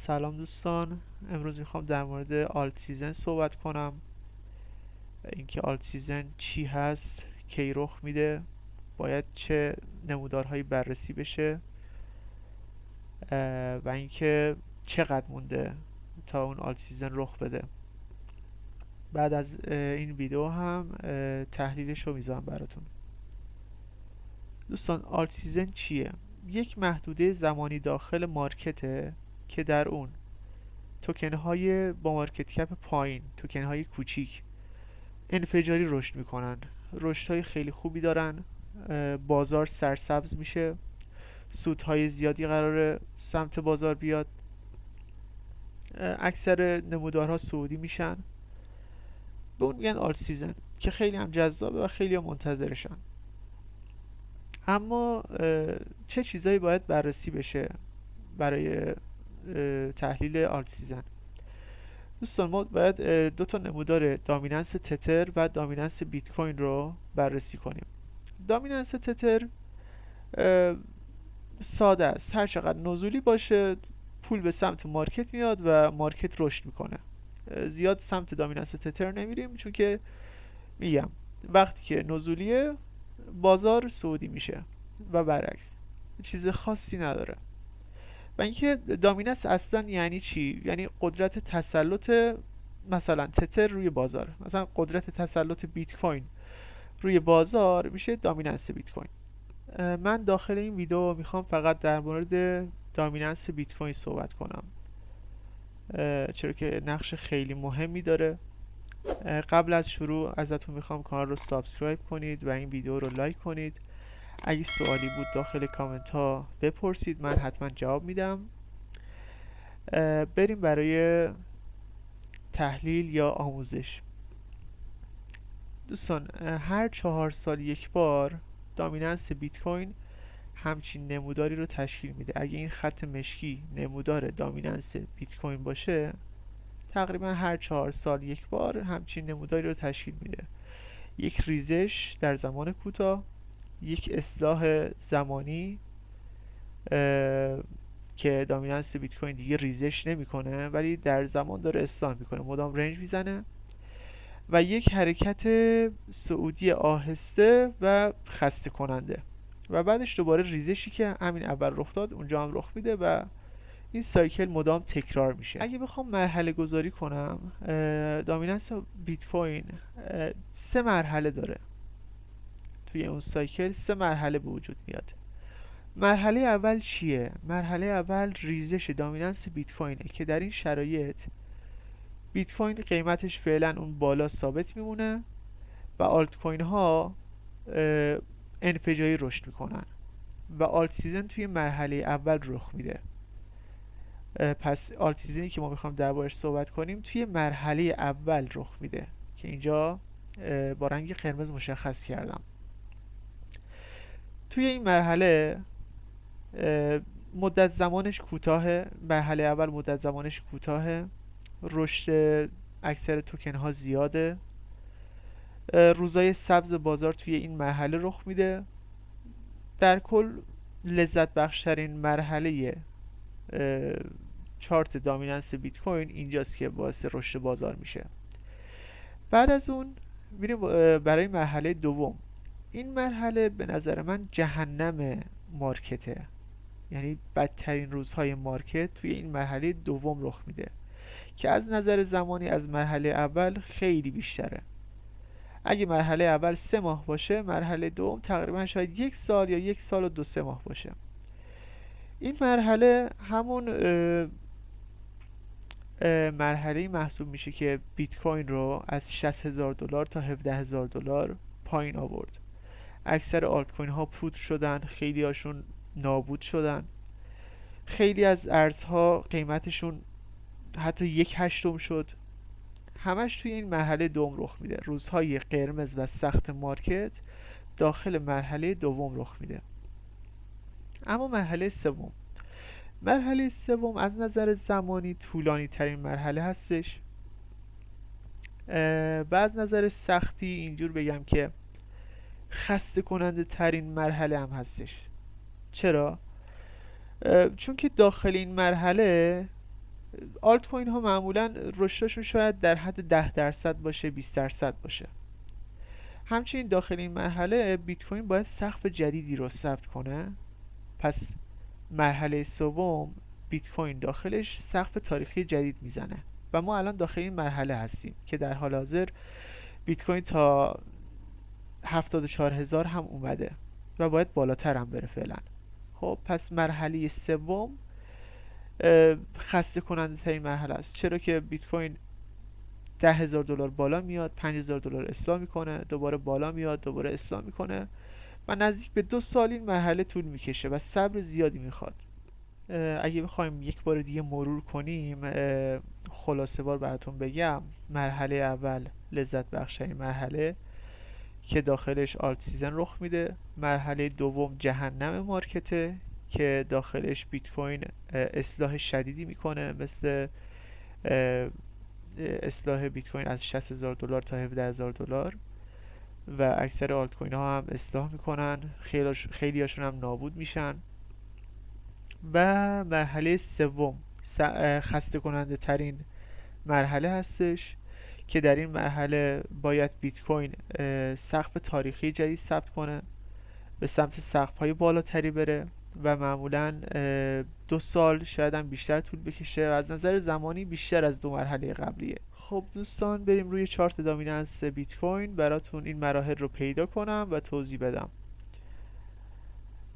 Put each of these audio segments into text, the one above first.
سلام دوستان، امروز میخوام در مورد آلت سیزن صحبت کنم. اینکه آلت سیزن چی هست، کی رخ میده، باید چه نمودارهایی بررسی بشه و اینکه چقدر مونده تا اون آلت سیزن رخ بده. بعد از این ویدیو هم تحلیلش رو میذارم براتون. دوستان، آلت سیزن چیه؟ یک محدوده زمانی داخل مارکته که در اون توکن های با مارکت کپ پایین، توکن های کوچیک انفجاری رشد میکنن، رشد های خیلی خوبی دارن، بازار سرسبز میشه، سودهای زیادی قراره سمت بازار بیاد، اکثر نمودارها صعودی میشن. به اون میگن آلت سیزن که خیلی هم جذابه و خیلی هم منتظرشن. اما چه چیزایی باید بررسی بشه برای تحلیل آلت سیزن؟ دوستان، ما باید دو تا نمودار دامیننس تتر و دامیننس بیت کوین رو بررسی کنیم. دامیننس تتر ساده است، هر چقدر نزولی باشه پول به سمت مارکت میاد و مارکت رشد میکنه. زیاد سمت دامیننس تتر نمیریم، چون که میگم وقتی که نزولیه بازار صعودی میشه و برعکس، چیز خاصی نداره. و اینکه دامیننس اصلا یعنی چی؟ یعنی قدرت تسلط مثلا تتر روی بازار، مثلا قدرت تسلط بیت کوین روی بازار میشه دامیننس بیت کوین. من داخل این ویدیو میخوام فقط در مورد دامیننس بیت کوین صحبت کنم، چرا که نقش خیلی مهمی داره. قبل از شروع ازتون میخوام کانال رو سابسکرایب کنید و این ویدیو رو لایک کنید. اگه سوالی بود داخل کامنت ها بپرسید، من حتما جواب میدم. بریم برای تحلیل یا آموزش. دوستان، هر 4 سال یک بار دامیننس بیت کوین همچین نموداری رو تشکیل میده. اگه این خط مشکی نمودار دامیننس بیت کوین باشه، تقریبا هر 4 سال یک بار همچین نموداری رو تشکیل میده. یک ریزش در زمان کوتاه، یک اصلاح زمانی که دامیننس بیت کوین دیگه ریزش نمیکنه ولی در زمان داره اصلاح میکنه، مدام رنج میزنه، و یک حرکت صعودی آهسته و خسته کننده، و بعدش دوباره ریزشی که همین اول رخ داد اونجا هم رخ میده و این سایکل مدام تکرار میشه. اگه بخوام مرحله گذاری کنم، دامیننس بیت کوین 3 مرحله داره. توی اون سایکل 3 مرحله به وجود میاد. مرحله اول چیه؟ مرحله اول ریزش دامیننس بیت کوینه که در این شرایط بیت کوین قیمتش فعلا اون بالا ثابت میمونه و آلت کوین ها انفجاری رشد میکنن و آلت سیزن توی مرحله اول رخ میده. پس آلت سیزنی که ما میخوام دربارش صحبت کنیم توی مرحله اول رخ میده که اینجا با رنگ قرمز مشخص کردم. توی این مرحله مدت زمانش کوتاهه. مرحله اول مدت زمانش کوتاهه، رشد اکثر توکن ها زیاده، روزای سبز بازار توی این مرحله رخ میده. در کل لذت بخشترین مرحله چارت دامیننس بیت کوین اینجاست که باعث رشد بازار میشه. بعد از اون میریم برای مرحله دوم. این مرحله به نظر من جهنم مارکته، یعنی بدترین روزهای مارکت توی این مرحله دوم رخ میده که از نظر زمانی از مرحله اول خیلی بیشتره. اگه مرحله اول 3 ماه باشه، مرحله دوم تقریبا شاید 1 سال یا 1 سال و 2-3 ماه باشه. این مرحله همون مرحله محسوب میشه که بیت کوین رو از $60,000 تا $17,000 پایین آورد. اکثر آلت کوین ها پودر شدن، خیلی هاشون نابود شدن، خیلی از ارزها قیمتشون حتی 1/8 شد. همش توی این مرحله دوم رخ میده. روزهای قرمز و سخت مارکت داخل مرحله دوم رخ میده. اما مرحله سوم از نظر زمانی طولانی ترین مرحله هستش و از نظر سختی اینجور بگم که خسته کننده ترین مرحله هم هستش. چرا؟ چون که داخل این مرحله آلت کوین ها معمولا رشدشون شاید در حد 10% باشه، 20% باشه. همچنین داخل این مرحله بیت کوین باید سقف جدیدی رو ثبت کنه. پس مرحله سوم بیت کوین داخلش سقف تاریخی جدید میزنه و ما الان داخل این مرحله هستیم که در حال حاضر بیت کوین تا 74,000 هم اومده و باید بالاتر هم بره فعلا. خب پس مرحله سوم خسته کننده ترین مرحله است، چرا که بیت کوین $10,000 بالا میاد، $5,000 اصلاح میکنه، دوباره بالا میاد، دوباره اصلاح میکنه و نزدیک به 2 سال این مرحله طول میکشه و صبر زیادی میخواد. اگه بخوایم یک بار دیگه مرور کنیم، خلاصه بار براتون بگم، مرحله اول لذت بخشترین مرحله که داخلش آلت سیزن رخ میده. مرحله دوم جهنم مارکته که داخلش بیت کوین اصلاح شدیدی میکنه، مثل اصلاح بیت کوین از $60,000 تا $17,000 و اکثر آلت کوین ها هم اصلاح میکنن، خیلی هاشون هم نابود میشن. و مرحله سوم خسته کننده ترین مرحله هستش که در این مرحله باید بیت کوین سقف تاریخی جدید ثبت کنه، به سمت سقف های بالاتری بره و معمولا 2 سال شاید هم بیشتر طول بکشه و از نظر زمانی بیشتر از 2 مرحله قبلیه. خب دوستان، بریم روی چارت دامیننس بیت کوین براتون این مراحل رو پیدا کنم و توضیح بدم.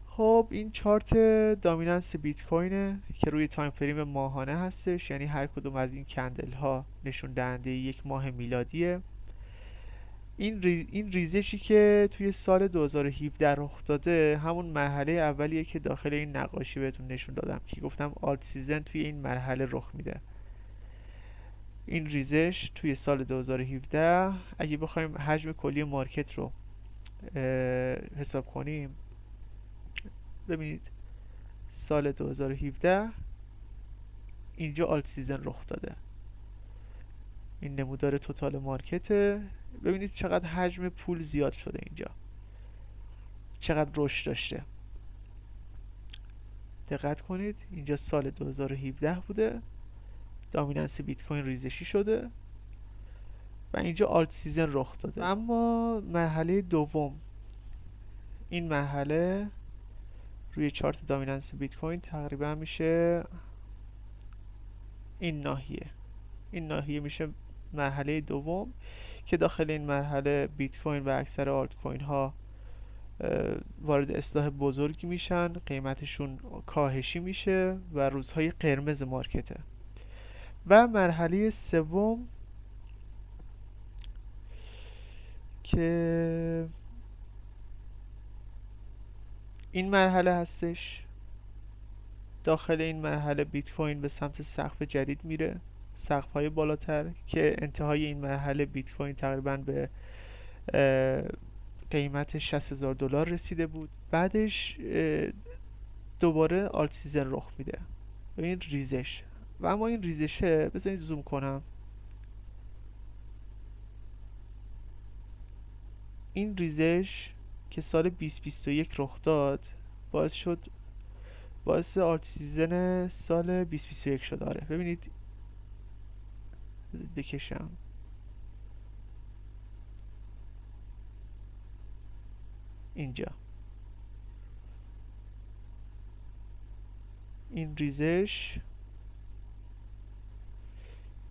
خب این چارت دامیننس بیت کوینه که روی تایم فریم ماهانه هستش، یعنی هر کدوم از این کندل ها نشون دهنده یک ماه میلادیه. این ریزشی که توی سال 2017 رخ داده همون مرحله اولیه که داخل این نقاشی بهتون نشون دادم که گفتم آلت سیزن توی این مرحله رخ میده. این ریزش توی سال 2017 اگه بخوایم حجم کلی مارکت رو حساب کنیم، ببینید سال 2017 اینجا آلت سیزن رخ داده، این نمودار توتال مارکته. ببینید چقدر حجم پول زیاد شده اینجا، چقدر رشد داشته. دقت کنید اینجا سال 2017 بوده، دامیننس بیت کوین ریزشی شده و اینجا آلت سیزن رخ داده. اما مرحله دوم، این مرحله روی چارت دامیننس بیت کوین تقریبا میشه این ناحیه میشه مرحله دوم که داخل این مرحله بیت کوین و اکثر آلت کوین ها وارد اصلاح بزرگی میشن، قیمتشون کاهشی میشه و روزهای قرمز مارکته. و مرحله سوم که این مرحله هستش، داخل این مرحله بیت کوین به سمت سقف جدید میره، سقف های بالاتر که انتهای این مرحله بیت کوین تقریبا به قیمت $60,000 رسیده بود. بعدش دوباره آلت سیزن رخ میده، این ریزش. و اما این ریزشه، بذارید زوم کنم، این ریزش که سال 2021 رخ داد باعث آلت سیزن سال 2021 شد. آره ببینید، بکشم اینجا، این ریزش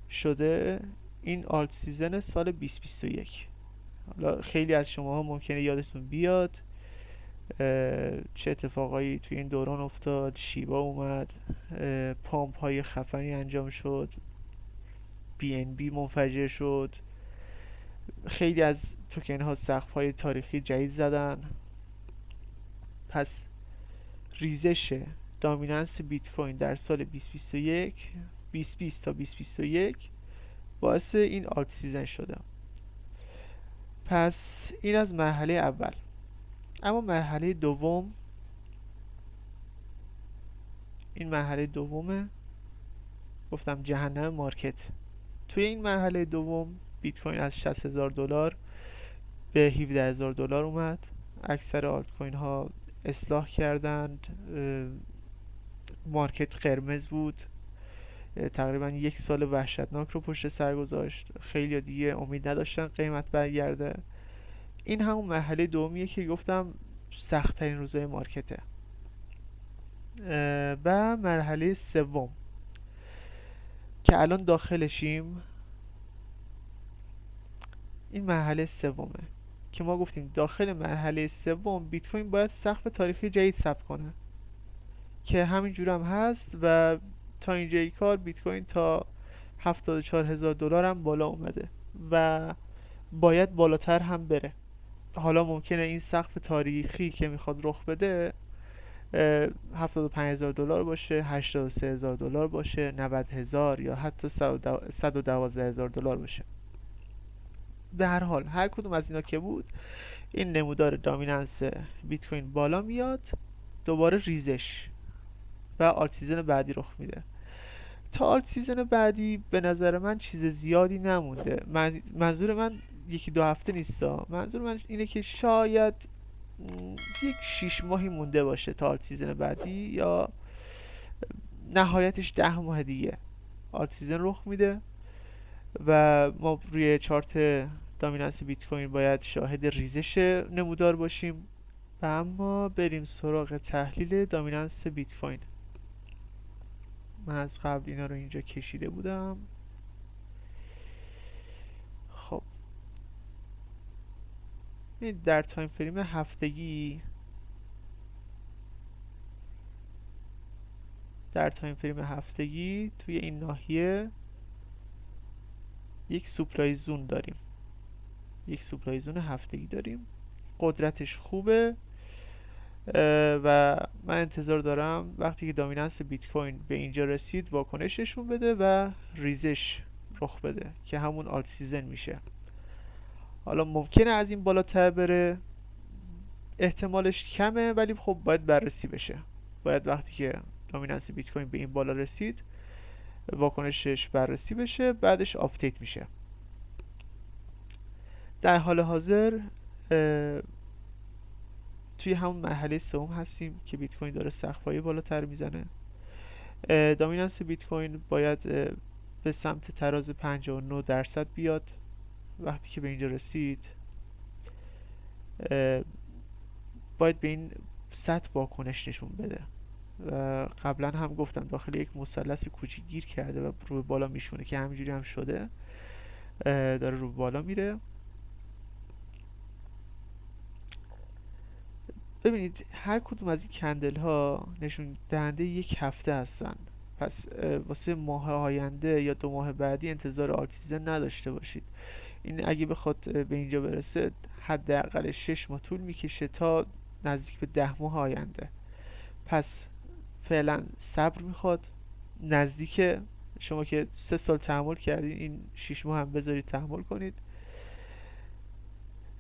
شده این آلت سیزن سال 2021. حالا خیلی از شماها ممکنه یادتون بیاد چه اتفاقایی توی این دوران افتاد. شیبا اومد، پامپ های خفنی انجام شد، BNB منفجر شد، خیلی از توکن ها سقف های تاریخی جدید زدن. پس ریزش دامیننس بیت کوین در سال 2020 تا 2021 باعث این آلت سیزن شده. پس این از مرحله اول. اما مرحله دوم، این مرحله دومه، گفتم جهنم مارکت. توی این مرحله دوم بیت کوین از $60,000 به $17,000 اومد. اکثر آلت کوین ها اصلاح کردند، مارکت قرمز بود، تقریبا 1 سال وحشتناک رو پشت سر گذاشت. خیلی دیگه امید نداشتن قیمت برگرده. این همون مرحله دومیه که گفتم سخت ترین روزای مارکته. و مرحله سوم که الان داخلشیم، این مرحله سومه که ما گفتیم داخل مرحله سوم بیت کوین باید سقف تاریخی جدید ثبت کنه که همینجور هم هست و تا اینجای کار بیت کوین تا 74,000 دلار هم بالا اومده و باید بالاتر هم بره. حالا ممکنه این سقف تاریخی که میخواد رخ بده 75,000 دلار باشه، 83,000 دلار باشه، 90,000 یا حتی 112,000 دلار باشه. به هر حال هر کدوم از اینا که بود، این نمودار دامیننس بیت کوین بالا میاد، دوباره ریزش و آلت سیزن بعدی رخ میده. تا آلت سیزن بعدی به نظر من چیز زیادی نمونده. منظور من 1-2 هفته نیستا، منظور من اینه که شاید 6 ماهی مونده باشه تا آلت سیزن بعدی، یا نهایتش 10 ماه دیگه آلت سیزن رخ میده و ما روی چارت دامیننس بیت کوین باید شاهد ریزش نمودار باشیم. و اما بریم سراغ تحلیل دامیننس بیت کوین. من از قبل اینا رو اینجا کشیده بودم. خب این در تایم فریم هفتگی، توی این ناحیه یک سوپلای زون داریم، یک سوپلای زون هفتگی داریم، قدرتش خوبه و من انتظار دارم وقتی که دامیننس بیت کوین به اینجا رسید واکنش نشون بده و ریزش رخ بده که همون آلت سیزن میشه. حالا ممکنه از این بالاتر بره، احتمالش کمه، ولی خب باید بررسی بشه. باید وقتی که دامیننس بیت کوین به این بالا رسید واکنشش بررسی بشه، بعدش آپدیت میشه. در حال حاضر توی همون مرحله سوم هستیم که بیت کوین داره سقف‌های بالاتر میزنه. دامیننس بیت کوین باید به سمت تراز 59% بیاد. وقتی که به اینجا رسید باید به این سطح واکنش نشون بده. قبلا هم گفتم داخل یک مثلث کوچیک گیر کرده و رو بالا میشونه که همینجوری هم شده، داره رو بالا میره. ببینید هر کدوم از این کندل ها نشون دهنده یک هفته هستن، پس واسه ماه آینده یا 2 ماه بعدی انتظار آلت سیزن نداشته باشید. این اگه بخواد به اینجا برسه حداقل 6 ماه طول میکشه تا نزدیک به 10 ماه آینده. پس فعلا صبر میخواد. نزدیک شما که 3 سال تحمل کردین، این 6 ماه هم بذارید تحمل کنید.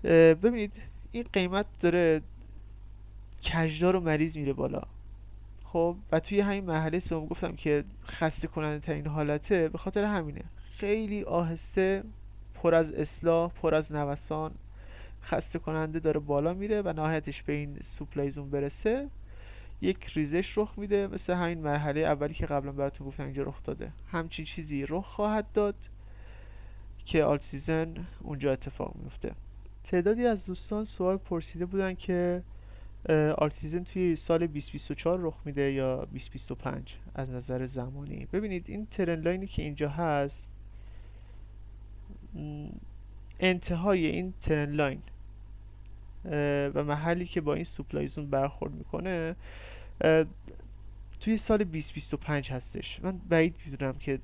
ببینید این قیمت داره کجدار و مریض میره بالا. خب و توی همین مرحله سوم گفتم که خسته کننده ترین حالته، به خاطر همینه. خیلی آهسته، پر از اصلاح، پر از نوسان، خسته کننده داره بالا میره و نهایتش به این سوپلای زون برسه یک ریزش رخ میده، مثل همین مرحله اولی که قبلا براتون گفتم اینجا رخ داده. همچین چیزی رخ خواهد داد که آلت سیزن اونجا اتفاق میفته. تعدادی از دوستان سوال پرسیده بودن که آلت سیزن توی سال 2024 رخ میده یا 2025 از نظر زمانی. ببینید این ترند لاینی که اینجا هست، انتهای این ترند لاین و محلی که با این سوپلای زون برخورد میکنه توی سال 2025 هستش. من بعید میدونم که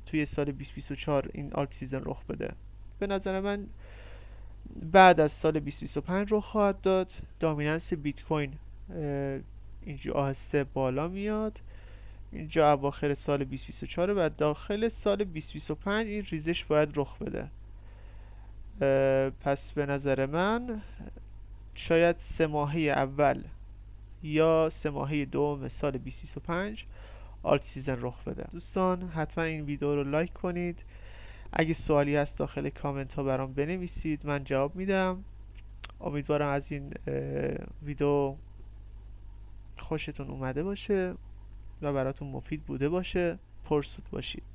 توی سال 2024 این آلت سیزن رخ بده. به نظر من بعد از سال 2025 رخ خواهد داد. دامیننس بیت کوین اینجا آهسته بالا میاد، اینجا اواخر سال 2024 و داخل سال 2025 این ریزش باید رخ بده. پس به نظر من شاید 3 ماهه اول یا 3 ماهه دوم سال 2025 آلت سیزن رخ بده. دوستان حتما این ویدیو رو لایک کنید. اگه سوالی هست داخل کامنت ها برام بنویسید، من جواب میدم. امیدوارم از این ویدیو خوشتون اومده باشه و براتون مفید بوده باشه. پرسود باشید.